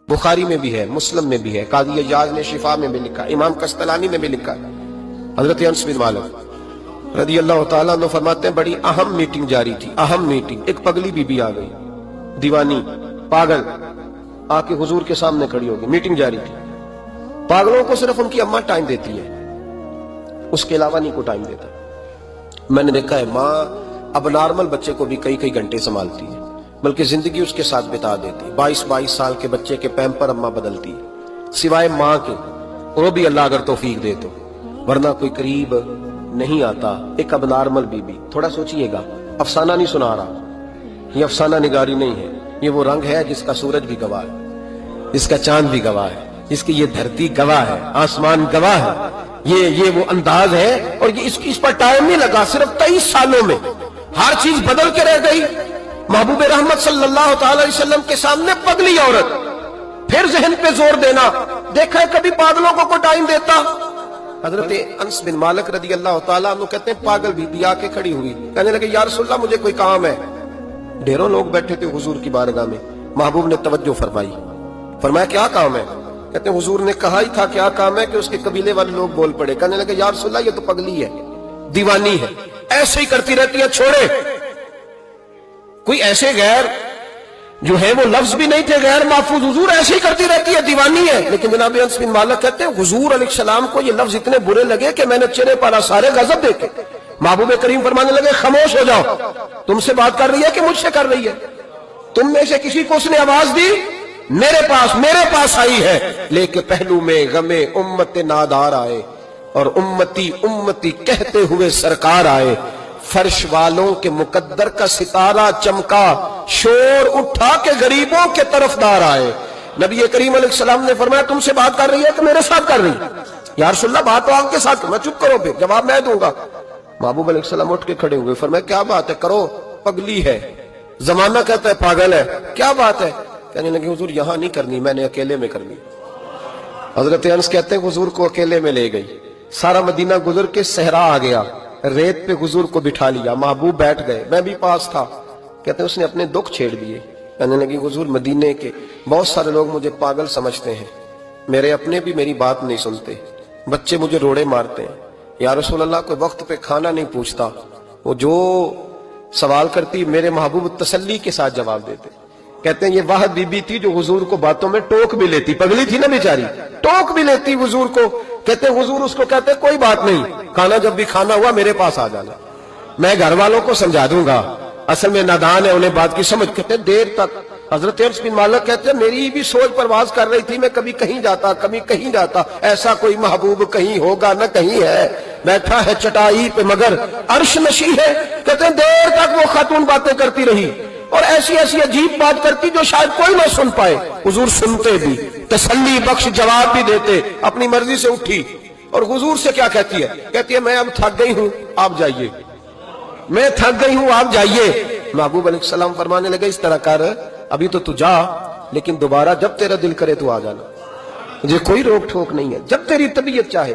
बुखारी में भी है, मुस्लिम में भी है, कादी अय्याज ने शिफा में भी लिखा, इमाम कस्तलानी ने भी लिखा। हजरत अनस बिन मालिक रदी अल्लाह तआला अन्हु फरमाते हैं, बड़ी अहम मीटिंग जारी थी, अहम मीटिंग। एक पगली बीबी आ गई, दीवानी, पागल, आके हुजूर के सामने खड़ी होगी। मीटिंग जारी थी। पागलों को सिर्फ उनकी अम्मा टाइम देती है, उसके अलावा नहीं को टाइम देता। मैंने देखा है माँ अब नॉर्मल बच्चे को भी कई कई घंटे संभालती है, बल्कि जिंदगी उसके साथ बिता देती है। 22-22 साल के बच्चे के पैम्पर अम्मा बदलती है, सिवाय माँ के, वो भी अल्लाह अगर तौफीक दे तो, वरना कोई करीब नहीं आता। एक अब नॉर्मल बीबी, थोड़ा सोचिएगा, अफसाना नहीं सुना रहा, ये अफसाना निगारी नहीं है, ये वो रंग है जिसका सूरज भी गवाह है, जिसका चांद भी गवाह है, जिसकी ये धरती गवाह है, आसमान गवाह है। ये वो अंदाज है, और ये इस पर टाइम नहीं लगा, सिर्फ 23 सालों में हर चीज बदल के रह गई। महबूब रहमत सल्लल्लाहु अलैहि वसल्लम के सामने पगली औरत, फिर ज़हन पे जोर देना। देखा है कभी पागलों को टाइम देता? हजरत अनस बिन मालिक रदी अल्लाह तआला अन्हु कहते हैं, पागल बीबी आके खड़ी हुई, कहने लगे, या रसूलल्लाह मुझे कोई काम है। ढेरों लोग बैठे थे हुजूर की बारगाह में। महबूब ने तवज्जो फरमाई, फरमाया क्या काम है? कहते हैं हुजूर ने कहा ही था क्या काम है कि उसके कबीले वाले लोग बोल पड़े। कहने लगे, या रसूलल्लाह ये तो पगली है, दीवानी है, ऐसे ही करती रहती है, छोड़े। कोई ऐसे गैर जो है वो लफ्ज भी नहीं थे गैर महफूज, हुजूर ऐसे ही करती रहती है, दीवानी है। लेकिन जनाब अनस बिन मालिक कहते हैं हुजूर अलैहिस्सलाम को ये लफ्ज इतने बुरे लगे कि मैंने चेहरे पर सारे गजब देखे। महबूब करीम फरमाने लगे, खामोश हो जाओ, तुमसे बात कर रही है कि मुझसे कर रही है? तुम में से किसी को उसने आवाज दी? मेरे पास आई है, लेके पहलू में गमे उम्मत नादार आए, और उम्मती उम्मती कहते हुए सरकार आए। फर्श वालों के मुकद्दर का सितारा चमका, शोर उठा के गरीबों के तरफदार आए। नबी करीम अलैहिस्सलाम ने फरमाया, तुमसे बात कर रही है कि मेरे साथ कर रही है? या रसूलल्लाह बात तो आपके साथ, मैं चुप करो, फिर जवाब मैं दूंगा। महबूब अलैहिस्सलाम उठ के खड़े हुए, फरमाया क्या बात है, करो, पगली है, जमाना कहता है पागल है, क्या बात है? कहने लगे, हुजूर यहां नहीं करनी, मैंने अकेले में करनी। हजरत अनस कहते हैं हुजूर को अकेले में ले गई, सारा मदीना गुजर के सहरा आ गया, रेत पे हुजूर को बिठा लिया, महबूब बैठ गए, मैं भी पास था। कहते हैं उसने अपने दुख छेड़ दिए। कहने लगी, हुजूर मदीने के बहुत सारे लोग मुझे पागल समझते हैं, मेरे अपने भी मेरी बात नहीं सुनते, बच्चे मुझे रोड़े मारते हैं। या रसूल अल्लाह कोई वक्त पे खाना नहीं पूछता, वो जो सवाल करती मेरे महबूब तसल्ली के साथ जवाब देते। कहते हैं ये वाह बीबी थी जो हुजूर को बातों में टोक भी लेती, पगली थी ना बेचारी, टोक भी लेती हुजूर को। कहते हैं हुजूर उसको कहते कोई बात नहीं, खाना जब भी खाना हुआ मेरे पास आ जाना, मैं घर वालों को समझा दूंगा, असल में नादान है, उन्हें बात की समझ। कहते देर तक हजरत अनस बिन मालिक कहते हैं मेरी भी सोच परवाज कर रही थी, मैं कभी कहीं जाता कभी कहीं जाता, ऐसा कोई महबूब कहीं होगा न कहीं है, बैठा है चटाई पे मगर अर्श नशी है। कहते हैं देर तक वो खातून बातें करती रही, और ऐसी ऐसी अजीब बात करती जो शायद कोई ना सुन पाए। हुजूर सुनते भी, तसल्ली बख्श जवाब भी देते। अपनी मर्जी से उठी और हुजूर से क्या कहती है? कहती है मैं अब थक गई हूं, आप जाइए, मैं थक गई हूं, आप जाइए। महबूब अलैहिस्सलाम फरमाने लगे, इस तरह कर, अभी तो तू जा, लेकिन दोबारा जब तेरा दिल करे तू आ जाना, मुझे कोई रोक ठोक नहीं है, जब तेरी तबीयत चाहे।